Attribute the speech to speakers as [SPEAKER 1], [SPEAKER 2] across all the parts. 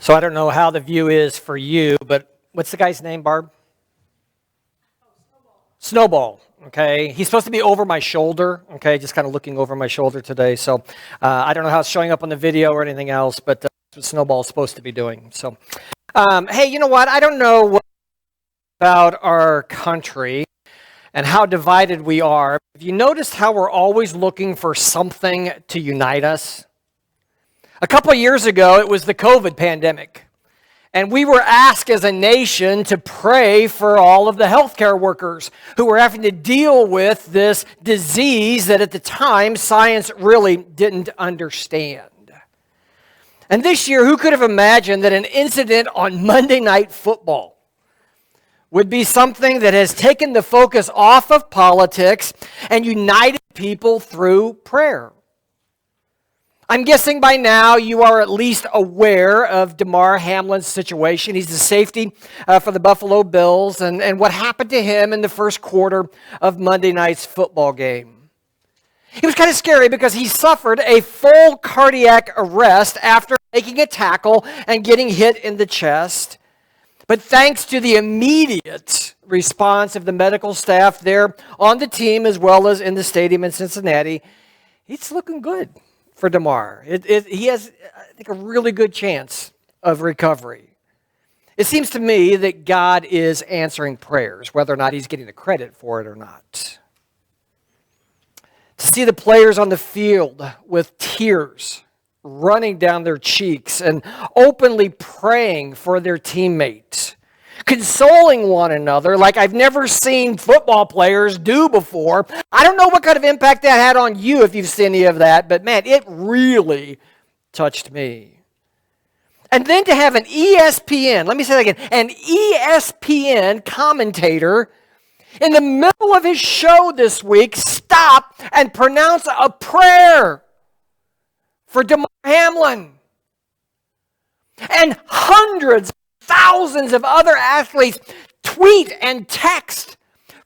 [SPEAKER 1] So I don't know how the view is for you, but what's the guy's name, Barb? Snowball. Okay, he's supposed to be over my shoulder. Okay, just kind of looking over my shoulder today. So I don't know how it's showing up on the video or anything else, but that's what Snowball's supposed to be doing. So, hey, you know what? I don't know what about our country and how divided we are. Have you noticed how we're always looking for something to unite us? A couple of years ago, it was the COVID pandemic. And we were asked as a nation to pray for all of the healthcare workers who were having to deal with this disease that at the time science really didn't understand. And this year, who could have imagined that an incident on Monday Night Football would be something that has taken the focus off of politics and united people through prayer? I'm guessing by now you are at least aware of Damar Hamlin's situation. He's the safety for the Buffalo Bills and what happened to him in the first quarter of Monday night's football game. It was kind of scary because he suffered a full cardiac arrest after making a tackle and getting hit in the chest. But thanks to the immediate response of the medical staff there on the team as well as in the stadium in Cincinnati, it's looking good for Damar. He has, I think, a really good chance of recovery. It seems to me that God is answering prayers, whether or not he's getting the credit for it or not. To see the players on the field with tears running down their cheeks and openly praying for their teammates, consoling one another like I've never seen football players do before. I don't know what kind of impact that had on you if you've seen any of that, but man, it really touched me. And then to have an ESPN, let me say that again, an ESPN commentator in the middle of his show this week stop and pronounce a prayer for Damar Hamlin. And hundreds, thousands of other athletes tweet and text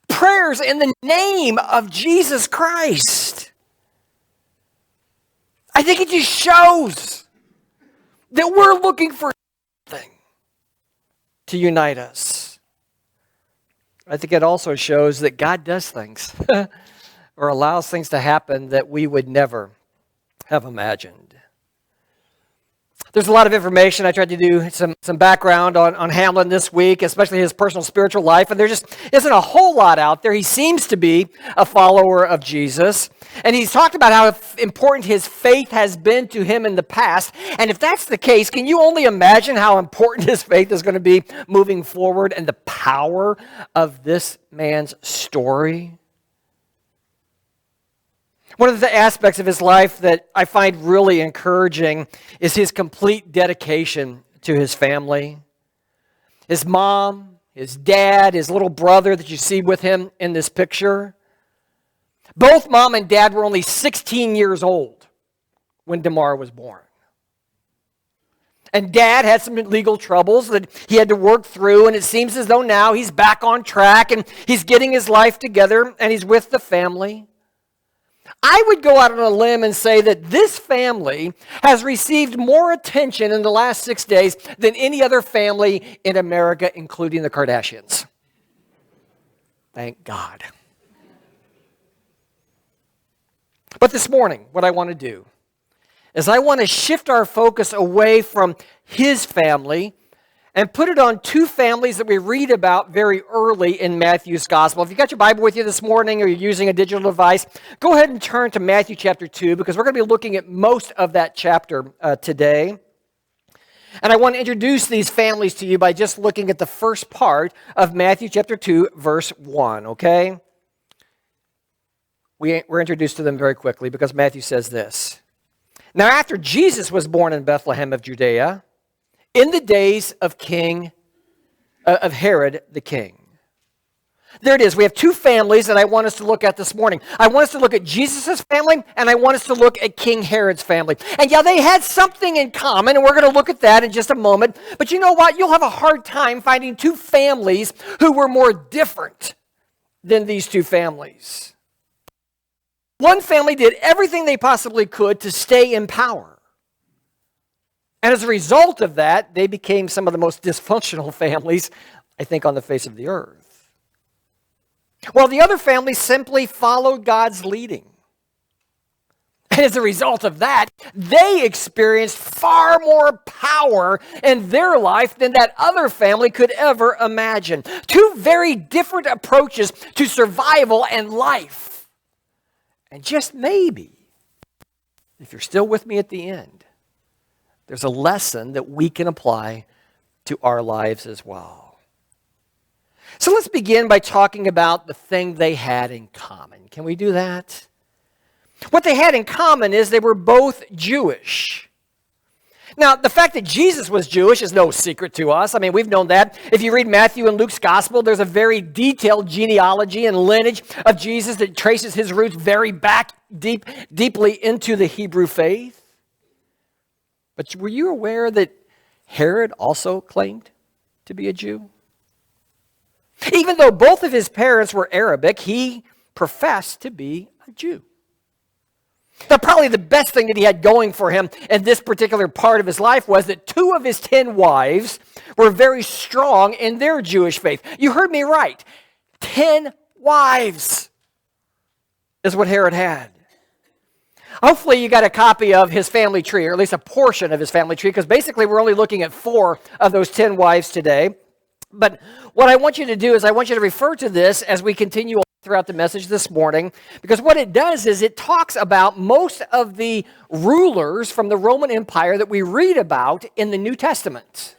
[SPEAKER 1] prayers in the name of Jesus Christ. I think it just shows that we're looking for something to unite us. I think it also shows that God does things or allows things to happen that we would never have imagined. There's a lot of information. I tried to do some background on Hamlin this week, especially his personal spiritual life, and there just isn't a whole lot out there. He seems to be a follower of Jesus, and he's talked about how important his faith has been to him in the past, and if that's the case, can you only imagine how important his faith is going to be moving forward and the power of this man's story? One of the aspects of his life that I find really encouraging is his complete dedication to his family. His mom, his dad, his little brother that you see with him in this picture. Both mom and dad were only 16 years old when Damar was born. And dad had some legal troubles that he had to work through, and it seems as though now he's back on track and he's getting his life together and he's with the family. I would go out on a limb and say that this family has received more attention in the last 6 days than any other family in America, including the Kardashians. Thank God. But this morning, what I want to do is I want to shift our focus away from his family and put it on two families that we read about very early in Matthew's gospel. If you got your Bible with you this morning or you're using a digital device, go ahead and turn to Matthew chapter 2 because we're going to be looking at most of that chapter today. And I want to introduce these families to you by just looking at the first part of Matthew chapter 2, verse 1, okay? We're introduced to them very quickly because Matthew says this. Now after Jesus was born in Bethlehem of Judea, in the days of Herod the king. There it is. We have two families that I want us to look at this morning. I want us to look at Jesus' family, and I want us to look at King Herod's family. And yeah, they had something in common, and we're going to look at that in just a moment. But you know what? You'll have a hard time finding two families who were more different than these two families. One family did everything they possibly could to stay in power. And as a result of that, they became some of the most dysfunctional families, I think, on the face of the earth. While the other families simply followed God's leading. And as a result of that, they experienced far more power in their life than that other family could ever imagine. Two very different approaches to survival and life. And just maybe, if you're still with me at the end, there's a lesson that we can apply to our lives as well. So let's begin by talking about the thing they had in common. Can we do that? What they had in common is they were both Jewish. Now, the fact that Jesus was Jewish is no secret to us. I mean, we've known that. If you read Matthew and Luke's gospel, there's a very detailed genealogy and lineage of Jesus that traces his roots very back deeply into the Hebrew faith. But were you aware that Herod also claimed to be a Jew? Even though both of his parents were Arabic, he professed to be a Jew. Now, probably the best thing that he had going for him in this particular part of his life was that 2 of his 10 wives were very strong in their Jewish faith. You heard me right. 10 wives is what Herod had. Hopefully you got a copy of his family tree, or at least a portion of his family tree, because basically we're only looking at 4 of those 10 wives today. But what I want you to do is I want you to refer to this as we continue on throughout the message this morning, because what it does is it talks about most of the rulers from the Roman Empire that we read about in the New Testament.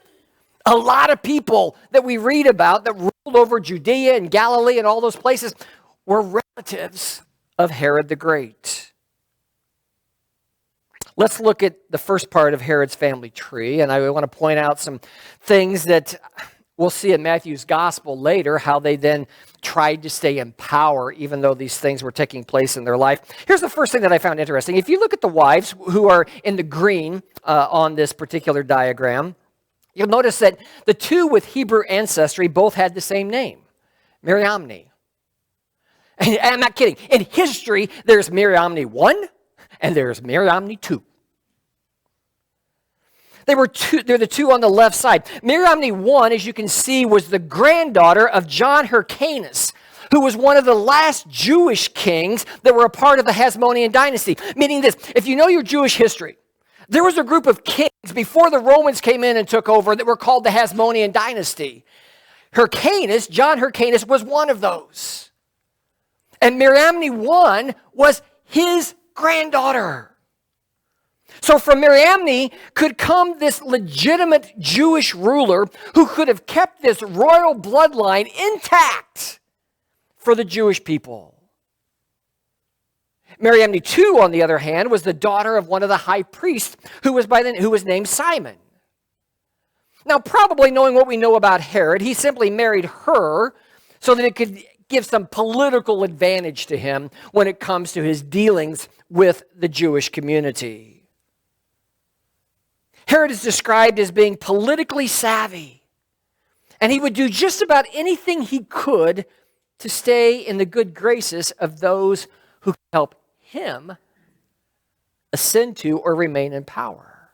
[SPEAKER 1] A lot of people that we read about that ruled over Judea and Galilee and all those places were relatives of Herod the Great. Let's look at the first part of Herod's family tree, and I want to point out some things that we'll see in Matthew's gospel later, how they then tried to stay in power even though these things were taking place in their life. Here's the first thing that I found interesting. If you look at the wives who are in the green on this particular diagram, you'll notice that the 2 with Hebrew ancestry both had the same name, Mariamne. And I'm not kidding. In history, there's Mariamne 1 and there's Mariamne 2. They're the 2 on the left side. Mariamne 1, as you can see, was the granddaughter of John Hyrcanus, who was one of the last Jewish kings that were a part of the Hasmonean dynasty. Meaning this, if you know your Jewish history, there was a group of kings before the Romans came in and took over that were called the Hasmonean dynasty. Hyrcanus, John Hyrcanus, was one of those. And Mariamne 1 was his granddaughter. So from Mariamne could come this legitimate Jewish ruler who could have kept this royal bloodline intact for the Jewish people. Mariamne 2, on the other hand, was the daughter of one of the high priests who was named Simon. Now, probably knowing what we know about Herod, he simply married her so that it could give some political advantage to him when it comes to his dealings with the Jewish community. Herod is described as being politically savvy, and he would do just about anything he could to stay in the good graces of those who could help him ascend to or remain in power.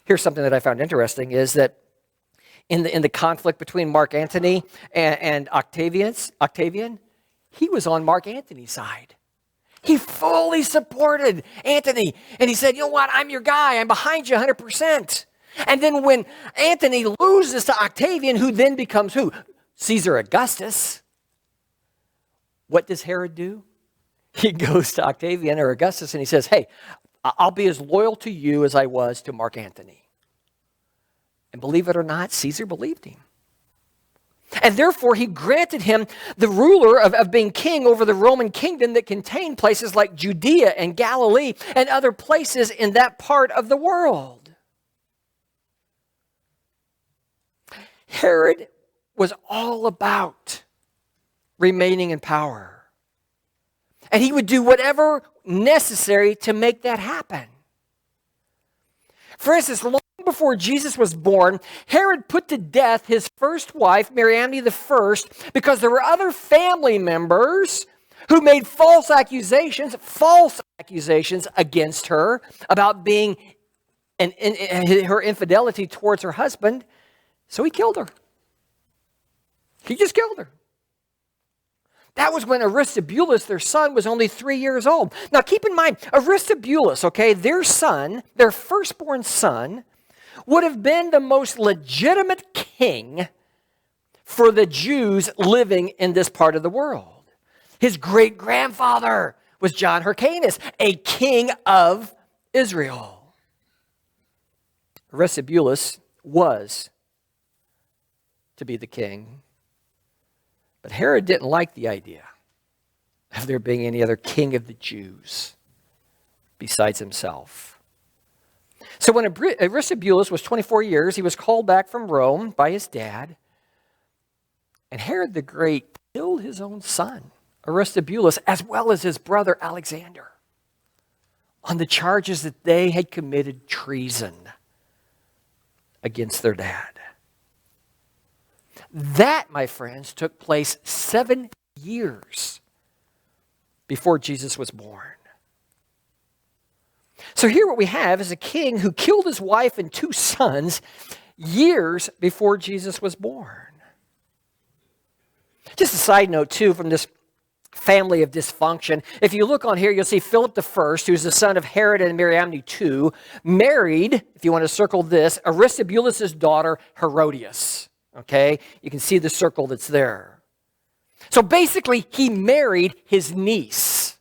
[SPEAKER 1] Here's something that I found interesting is that in the conflict between Mark Antony and Octavian, he was on Mark Antony's side. He fully supported Antony. And he said, you know what, I'm your guy. I'm behind you 100%. And then when Antony loses to Octavian, who then becomes who? Caesar Augustus. What does Herod do? He goes to Octavian or Augustus and he says, hey, I'll be as loyal to you as I was to Mark Antony. And believe it or not, Caesar believed him. And therefore, he granted him the ruler of being king over the Roman kingdom that contained places like Judea and Galilee and other places in that part of the world. Herod was all about remaining in power. And he would do whatever necessary to make that happen. For instance, long before Jesus was born, Herod put to death his first wife, Mariamne I, because there were other family members who made false accusations against her about being and her infidelity towards her husband, so he killed her. He just killed her. That was when Aristobulus, their son, was only 3 years old. Now keep in mind, Aristobulus, okay, their son, their firstborn son, would have been the most legitimate king for the Jews living in this part of the world. His great-grandfather was John Hyrcanus, a king of Israel. Aristobulus was to be the king. But Herod didn't like the idea of there being any other king of the Jews besides himself. So when Aristobulus was 24 years, he was called back from Rome by his dad. And Herod the Great killed his own son, Aristobulus, as well as his brother Alexander, on the charges that they had committed treason against their dad. That, my friends, took place 7 years before Jesus was born. So here what we have is a king who killed his wife and 2 sons years before Jesus was born. Just a side note, too, from this family of dysfunction. If you look on here, you'll see Philip I, who's the son of Herod and Mariamne II, married, if you want to circle this, Aristobulus' daughter, Herodias. Okay? You can see the circle that's there. So basically, he married his niece.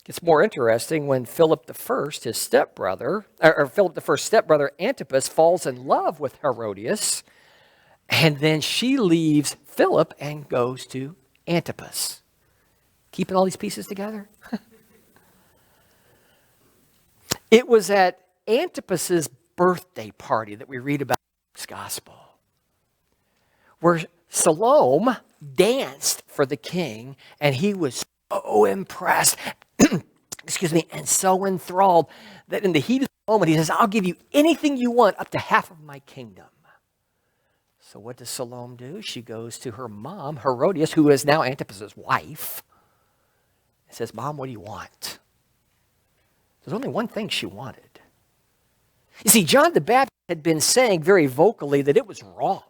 [SPEAKER 1] It's more interesting when Philip I, his stepbrother, or Philip I's stepbrother Antipas, falls in love with Herodias, and then she leaves Philip and goes to Antipas. Keeping all these pieces together? It was at Antipas's birthday party that we read about in this gospel, where Salome danced for the king, and he was so impressed, and so enthralled that in the heat of the moment, he says, I'll give you anything you want, up to half of my kingdom. So what does Salome do? She goes to her mom, Herodias, who is now Antipas's wife, and says, Mom, what do you want? There's only one thing she wanted. You see, John the Baptist had been saying very vocally that it was wrong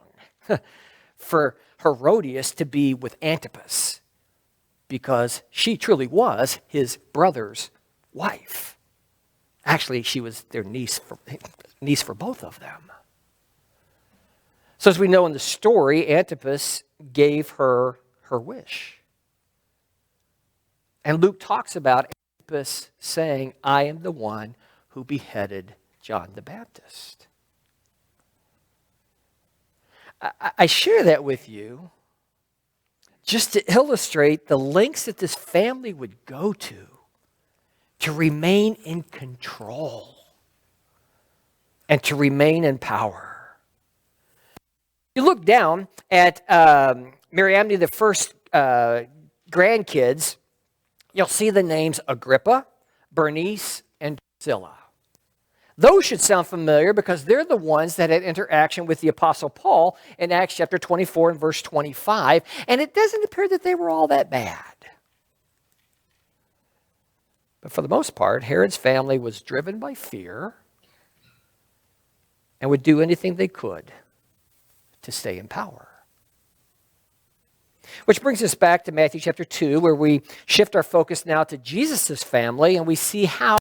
[SPEAKER 1] for Herodias to be with Antipas because she truly was his brother's wife. Actually, she was their niece for both of them. So as we know in the story, Antipas gave her her wish. And Luke talks about Antipas saying, I am the one who beheaded John the Baptist. I share that with you just to illustrate the lengths that this family would go to remain in control and to remain in power. You look down at Mariamne the first grandkids, you'll see the names Agrippa, Bernice, and Drusilla. Those should sound familiar because they're the ones that had interaction with the Apostle Paul in Acts chapter 24 and verse 25, and it doesn't appear that they were all that bad. But for the most part, Herod's family was driven by fear and would do anything they could to stay in power. Which brings us back to Matthew chapter 2, where we shift our focus now to Jesus' family, and we see how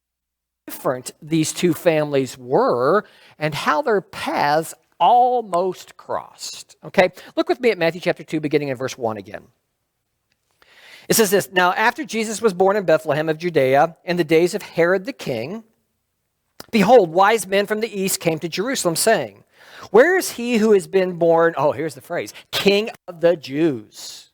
[SPEAKER 1] different these two families were and how their paths almost crossed. Okay, look with me at Matthew chapter 2, beginning in verse 1 again. It says this, Now after Jesus was born in Bethlehem of Judea in the days of Herod the king, behold, wise men from the east came to Jerusalem, saying, Where is he who has been born, oh, here's the phrase, King of the Jews?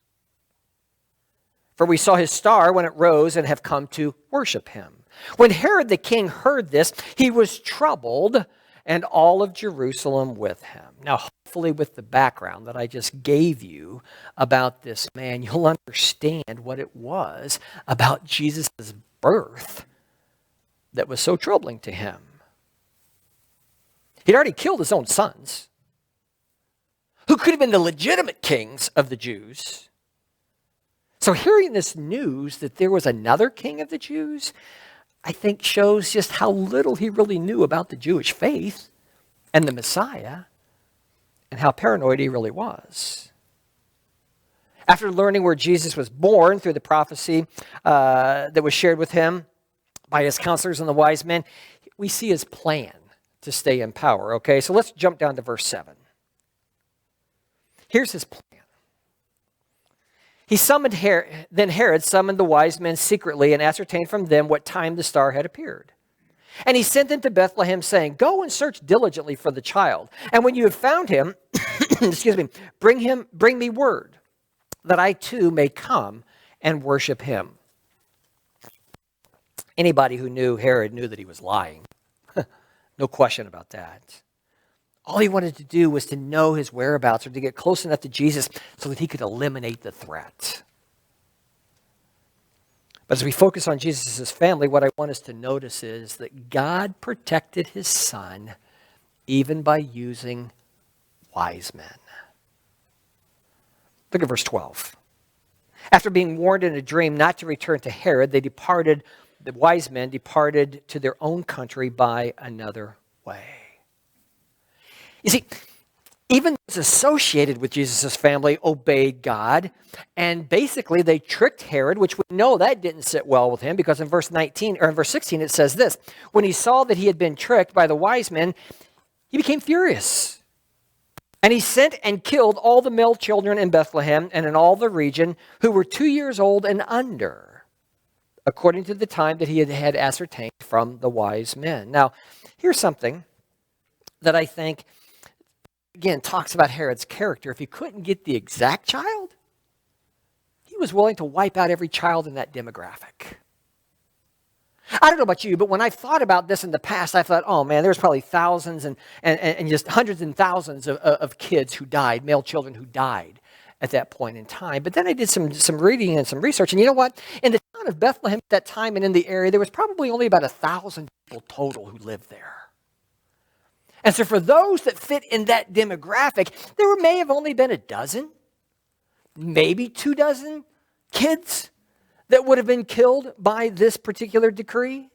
[SPEAKER 1] For we saw his star when it rose and have come to worship him. When Herod the king heard this, he was troubled, and all of Jerusalem with him. Now, hopefully with the background that I just gave you about this man, you'll understand what it was about Jesus' birth that was so troubling to him. He'd already killed his own sons, who could have been the legitimate kings of the Jews. So hearing this news that there was another king of the Jews, I think shows just how little he really knew about the Jewish faith and the Messiah and how paranoid he really was. After learning where Jesus was born through the prophecy that was shared with him by his counselors and the wise men, we see his plan to stay in power. Okay, so let's jump down to verse 7. Here's his plan. Then Herod summoned the wise men secretly and ascertained from them what time the star had appeared. And he sent them to Bethlehem, saying, "Go and search diligently for the child. And when you have found him, bring me word, that I too may come and worship him." Anybody who knew Herod knew that he was lying. No question about that. All he wanted to do was to know his whereabouts or to get close enough to Jesus so that he could eliminate the threat. But as we focus on Jesus' family, what I want us to notice is that God protected his son even by using wise men. Look at verse 12. After being warned in a dream not to return to Herod, the wise men departed to their own country by another way. You see, even those associated with Jesus' family obeyed God, and basically they tricked Herod, which we know that didn't sit well with him, because in verse 16 it says this: when he saw that he had been tricked by the wise men, he became furious. And he sent and killed all the male children in Bethlehem and in all the region who were 2 years old and under, according to the time that he had ascertained from the wise men. Now, here's something that I think, again, talks about Herod's character. If he couldn't get the exact child, he was willing to wipe out every child in that demographic. I don't know about you, but when I thought about this in the past, I thought, oh man, there's probably thousands and just hundreds and thousands of kids who died, male children who died at that point in time. But then I did some reading and some research, and you know what? In the town of Bethlehem at that time and in the area, there was probably only about 1,000 people total who lived there. And so for those that fit in that demographic, there may have only been a dozen, maybe 24 kids that would have been killed by this particular decree.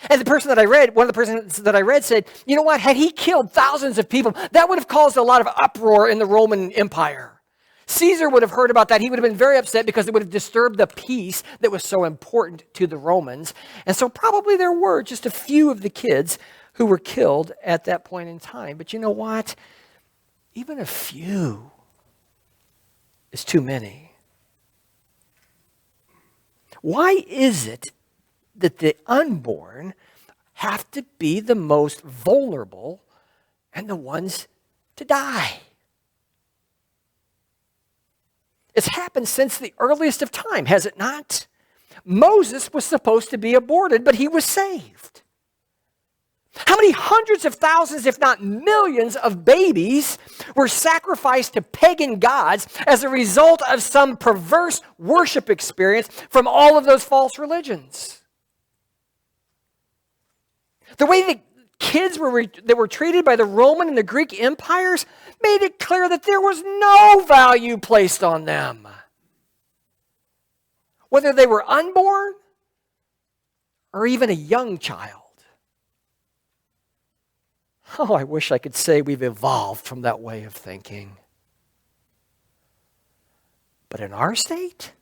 [SPEAKER 1] And one of the persons that I read said, you know what, had he killed thousands of people, that would have caused a lot of uproar in the Roman Empire. Caesar would have heard about that. He would have been very upset because it would have disturbed the peace that was so important to the Romans. And so probably there were just a few of the kids who were killed at that point in time. But you know what? Even a few is too many. Why is it that the unborn have to be the most vulnerable and the ones to die? It's happened since the earliest of time, has it not? Moses was supposed to be aborted, but he was saved. How many hundreds of thousands, if not millions, of babies were sacrificed to pagan gods as a result of some perverse worship experience from all of those false religions? The way that kids were treated by the Roman and the Greek empires made it clear that there was no value placed on them. Whether they were unborn or even a young child. Oh, I wish I could say we've evolved from that way of thinking. But in our state,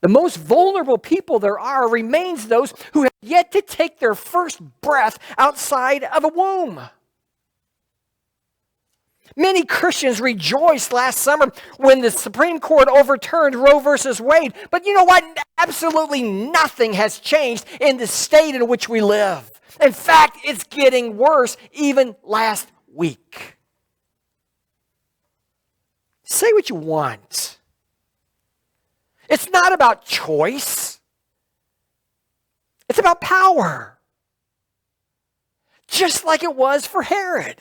[SPEAKER 1] the most vulnerable people there are remains those who have yet to take their first breath outside of a womb. Many Christians rejoiced last summer when the Supreme Court overturned Roe versus Wade. But you know what? Absolutely nothing has changed in the state in which we live. In fact, it's getting worse even last week. Say what you want. It's not about choice. It's about power. Just like it was for Herod.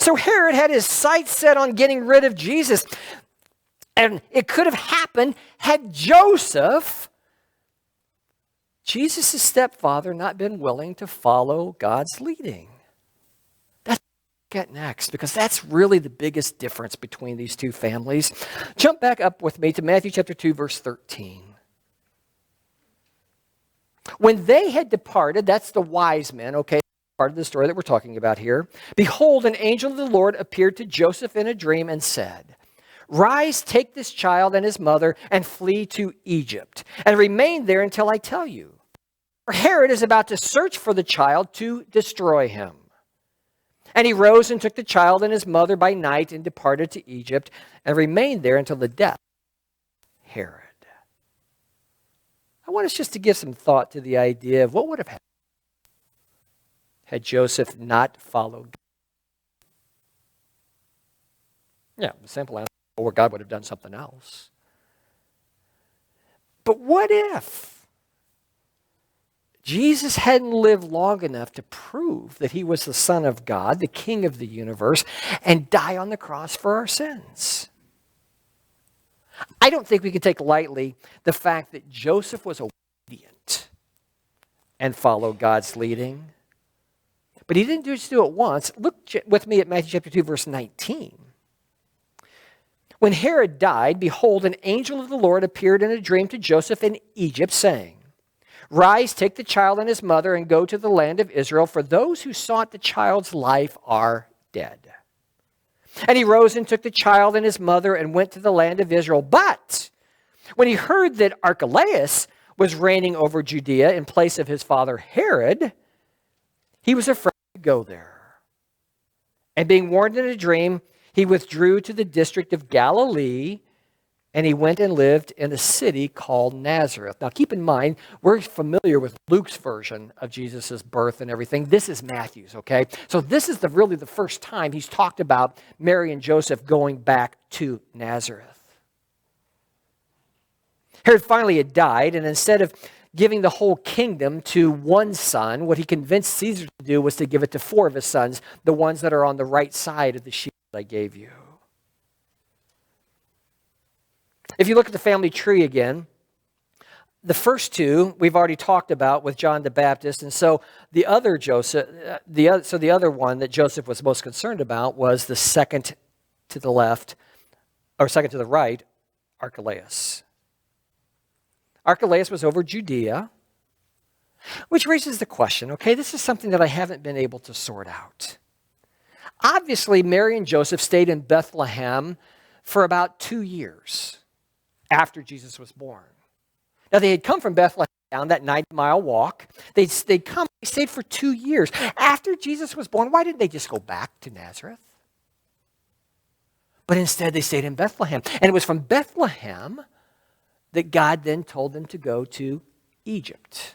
[SPEAKER 1] So Herod had his sights set on getting rid of Jesus. And it could have happened had Joseph, Jesus' stepfather, not been willing to follow God's leading. That's look at next, because that's really the biggest difference between these two families. Jump back up with me to Matthew chapter 2, verse 13. When they had departed, that's the wise men, okay, part of the story that we're talking about here. Behold, an angel of the Lord appeared to Joseph in a dream and said, Rise, take this child and his mother and flee to Egypt, and remain there until I tell you. For Herod is about to search for the child to destroy him. And he rose and took the child and his mother by night and departed to Egypt and remained there until the death of Herod. I want us just to give some thought to the idea of what would have happened had Joseph not followed God. Yeah, the simple answer, or God would have done something else. But what if Jesus hadn't lived long enough to prove that he was the Son of God, the King of the universe, and die on the cross for our sins? I don't think we can take lightly the fact that Joseph was obedient and followed God's leading. But he didn't just do it once. Look with me at Matthew chapter 2, verse 19. When Herod died, behold, an angel of the Lord appeared in a dream to Joseph in Egypt, saying, Rise, take the child and his mother, and go to the land of Israel, for those who sought the child's life are dead. And he rose and took the child and his mother and went to the land of Israel. But when he heard that Archelaus was reigning over Judea in place of his father Herod, he was afraid to go there. And being warned in a dream, he withdrew to the district of Galilee, and he went and lived in a city called Nazareth. Now keep in mind, we're familiar with Luke's version of Jesus' birth and everything. This is Matthew's, okay? So this is really the first time he's talked about Mary and Joseph going back to Nazareth. Herod finally had died, and instead of giving the whole kingdom to one son, what he convinced Caesar to do was to give it to 4 of his sons, the ones that are on the right side of the sheet I gave you. If you look at the family tree again, the first 2 we've already talked about with John the Baptist, and so the other one that Joseph was most concerned about was the second to the left, or second to the right, Archelaus. Archelaus was over Judea, which raises the question, okay, this is something that I haven't been able to sort out. Obviously, Mary and Joseph stayed in Bethlehem for about 2 years after Jesus was born. Now, they had come from Bethlehem down that 90-mile walk. They stayed for 2 years. After Jesus was born, why didn't they just go back to Nazareth? But instead, they stayed in Bethlehem. And it was from Bethlehem that God then told them to go to Egypt.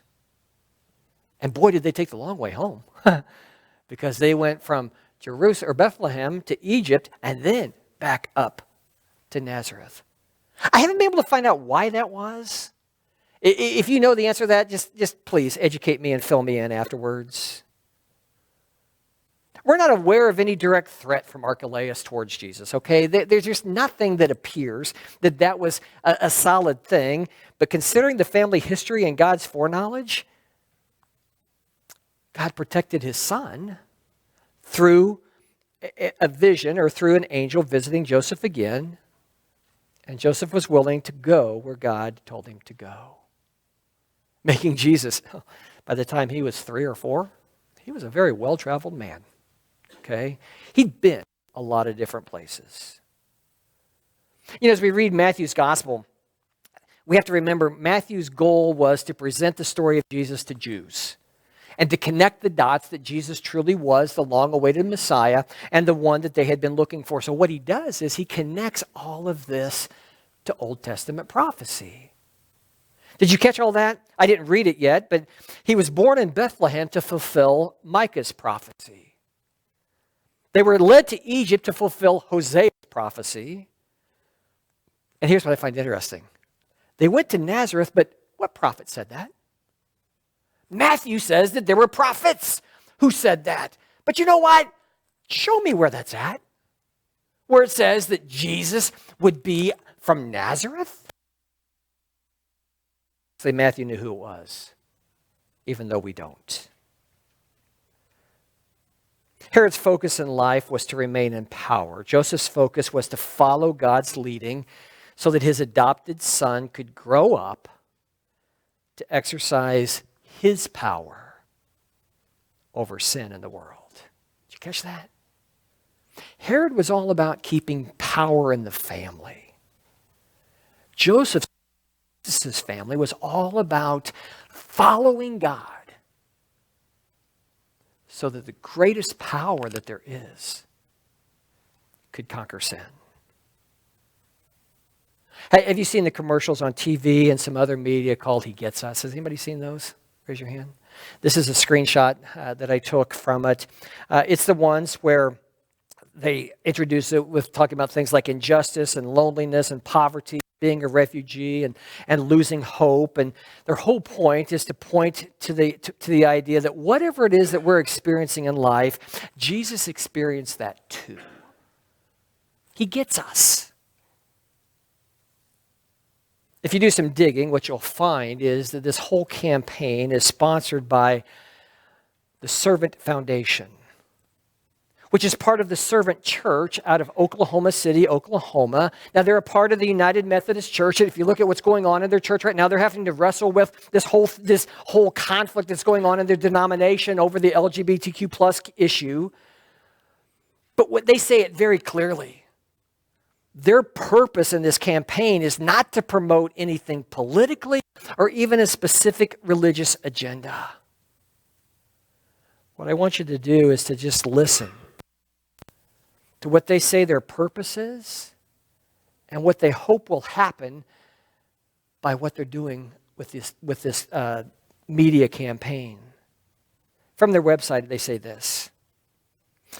[SPEAKER 1] And boy, did they take the long way home. Because they went from Jerusalem or Bethlehem to Egypt and then back up to Nazareth. I haven't been able to find out why that was. If you know the answer to that, just please educate me and fill me in afterwards. We're not aware of any direct threat from Archelaus towards Jesus, okay? There's just nothing that appears that was a solid thing. But considering the family history and God's foreknowledge, God protected his son through a vision or through an angel visiting Joseph again. And Joseph was willing to go where God told him to go. Making Jesus, by the time he was 3 or 4, he was a very well-traveled man. Okay? He'd been a lot of different places. You know, as we read Matthew's gospel, we have to remember Matthew's goal was to present the story of Jesus to Jews and to connect the dots that Jesus truly was the long-awaited Messiah and the one that they had been looking for. So what he does is he connects all of this to Old Testament prophecy. Did you catch all that? I didn't read it yet, but he was born in Bethlehem to fulfill Micah's prophecy. They were led to Egypt to fulfill Hosea's prophecy. And here's what I find interesting. They went to Nazareth, but what prophet said that? Matthew says that there were prophets who said that. But you know what? Show me where that's at. Where it says that Jesus would be from Nazareth. Say Matthew knew who it was, even though we don't. Herod's focus in life was to remain in power. Joseph's focus was to follow God's leading so that his adopted son could grow up to exercise his power over sin in the world. Did you catch that? Herod was all about keeping power in the family. Joseph's family was all about following God so that the greatest power that there is could conquer sin. Hey, have you seen the commercials on TV and some other media called He Gets Us? Has anybody seen those? Raise your hand. This is a screenshot that I took from it. It's the ones where they introduce it with talking about things like injustice and loneliness and poverty, being a refugee and losing hope. And their whole point is to point to the idea that whatever it is that we're experiencing in life, Jesus experienced that too. He gets us. If you do some digging, what you'll find is that this whole campaign is sponsored by the Servant Foundation, which is part of the Servant Church out of Oklahoma City, Oklahoma. Now, they're a part of the United Methodist Church, and if you look at what's going on in their church right now, they're having to wrestle with this whole conflict that's going on in their denomination over the LGBTQ plus issue. But what they say it very clearly. Their purpose in this campaign is not to promote anything politically or even a specific religious agenda. What I want you to do is to just listen to what they say their purpose is and what they hope will happen by what they're doing with this media campaign. From their website, they say this.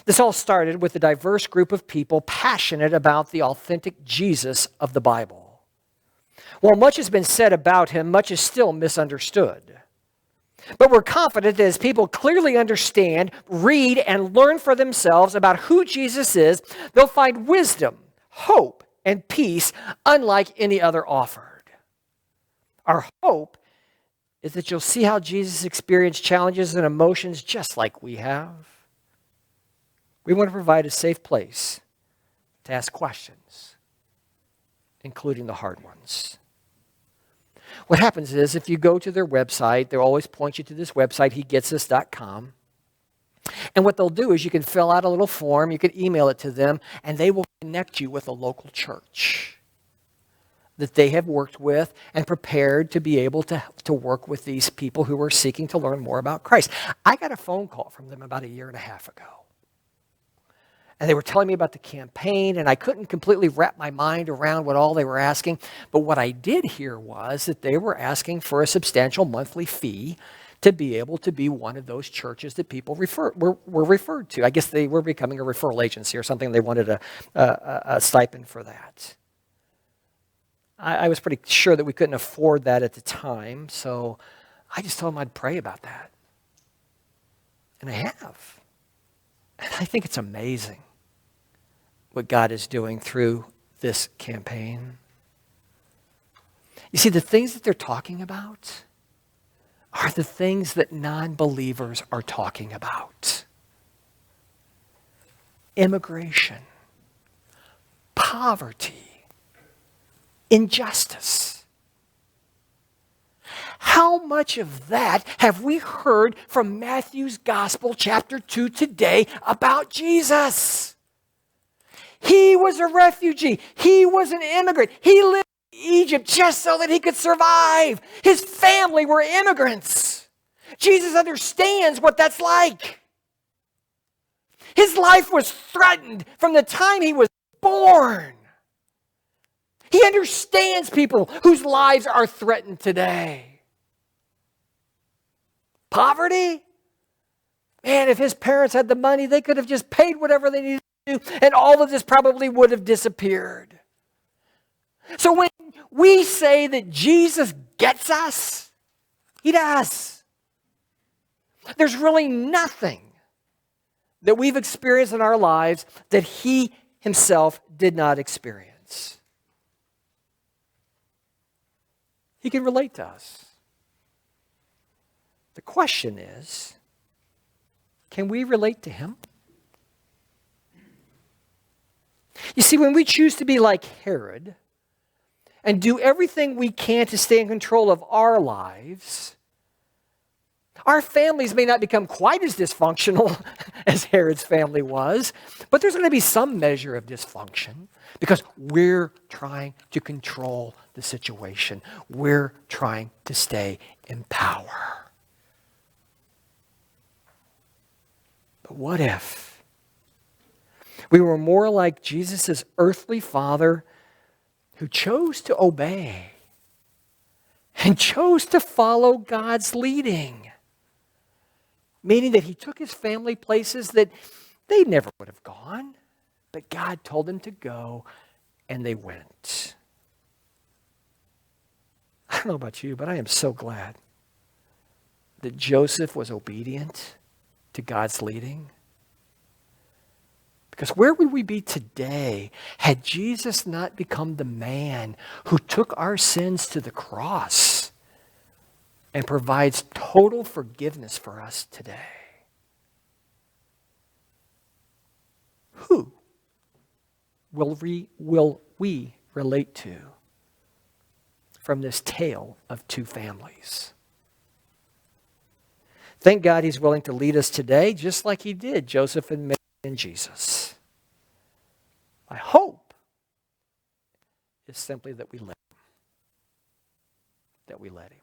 [SPEAKER 1] This all started with a diverse group of people passionate about the authentic Jesus of the Bible. While much has been said about him, much is still misunderstood. But we're confident that as people clearly understand, read, and learn for themselves about who Jesus is, they'll find wisdom, hope, and peace unlike any other offered. Our hope is that you'll see how Jesus experienced challenges and emotions just like we have. We want to provide a safe place to ask questions, including the hard ones. What happens is if you go to their website, they'll always point you to this website, hegetsus.com. And what they'll do is you can fill out a little form, you can email it to them, and they will connect you with a local church that they have worked with and prepared to be able to work with these people who are seeking to learn more about Christ. I got a phone call from them about 1.5 years ago. And they were telling me about the campaign, and I couldn't completely wrap my mind around what all they were asking. But what I did hear was that they were asking for a substantial monthly fee to be able to be one of those churches that people were referred to. I guess they were becoming a referral agency or something. They wanted a stipend for that. I was pretty sure that we couldn't afford that at the time, so I just told them I'd pray about that. And I have. And I think it's amazing what God is doing through this campaign. You see, the things that they're talking about are the things that non-believers are talking about. Immigration, poverty, injustice. How much of that have we heard from Matthew's Gospel, chapter 2 today about Jesus? He was a refugee. He was an immigrant. He lived in Egypt just so that he could survive. His family were immigrants. Jesus understands what that's like. His life was threatened from the time he was born. He understands people whose lives are threatened today. Poverty? Man, if his parents had the money, they could have just paid whatever they needed to do, and all of this probably would have disappeared. So when we say that Jesus gets us, he does. There's really nothing that we've experienced in our lives that he himself did not experience. He can relate to us. The question is, can we relate to him? You see, when we choose to be like Herod and do everything we can to stay in control of our lives, our families may not become quite as dysfunctional as Herod's family was, but there's going to be some measure of dysfunction because we're trying to control the situation. We're trying to stay in power. But what if we were more like Jesus' earthly father who chose to obey and chose to follow God's leading? Meaning that he took his family places that they never would have gone, but God told them to go, and they went. I don't know about you, but I am so glad that Joseph was obedient to God's leading. Because where would we be today had Jesus not become the man who took our sins to the cross and provides total forgiveness for us today? Who will we relate to from this tale of two families? Thank God he's willing to lead us today, just like he did Joseph and Mary and Jesus. My hope is simply that we let him.